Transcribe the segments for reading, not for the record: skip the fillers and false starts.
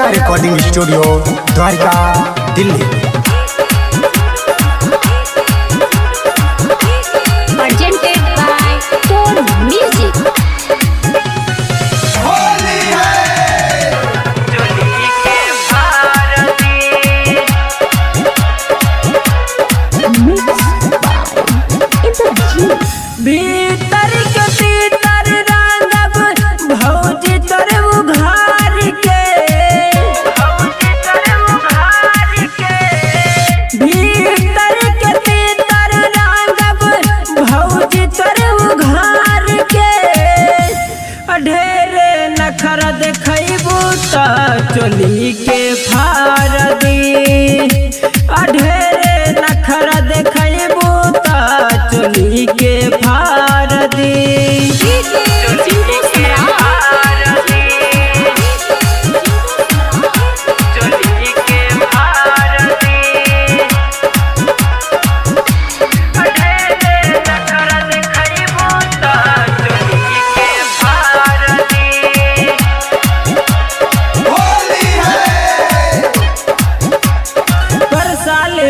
Shreya recording studio Dwarka Delhi. presented by Tone Music। भीतर के तीतर रंगब भौजी तोरे उघार के, भीतर के तीतर रंगब भौजी तोरे उघार के। ढेरे नखरा देखैबू त चोली के फाड़ दी, ढेरे नखरा देखैबू त चोली के फाड़ दी।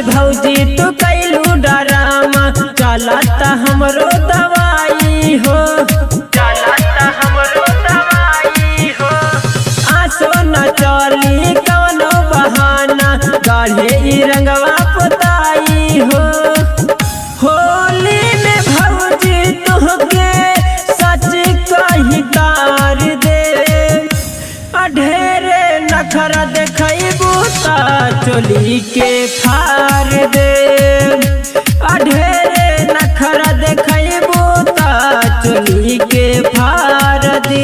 भौजी तू कैलू डरामा चलता हमरो दवाई हो, चलता हमरो दवाई हो। आसो न चली कौनो बहाना गाढ़े ई रंगवा पुताई हो। होली में भौजी तुहके सच कही तार दे, ढेरे नखरा देखैबू त चोली के फाड़ दे, ढेरे नखरा देखैबू त चोली के फाड़ दी।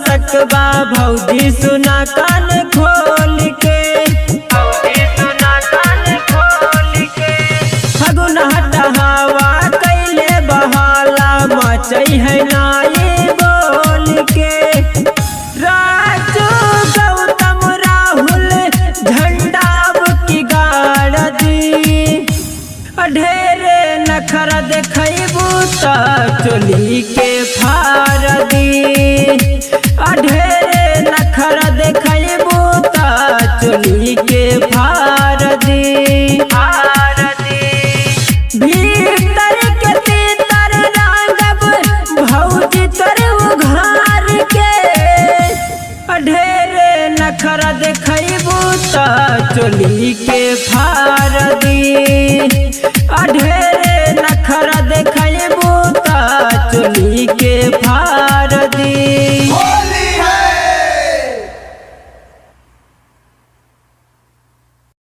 सकबा भौजी सुना कान खोल के, भौजी सुना कान खोल के। फगुन हवा कैले बहाला मचई है नाई बोल के। राजू गौतम राहुल झंडाब की गाड़ दी, ढेरे नखरा देखैबू त चोली के फाड़ दी, ढेरे नखरा देखैबू त चोली के फाड़ दी। भीतर के तीतर रंगब भौजी तोरे उघार के, ढेरे नखरा देखैबू त चोली के फाड़ दी, ढेरे नखरा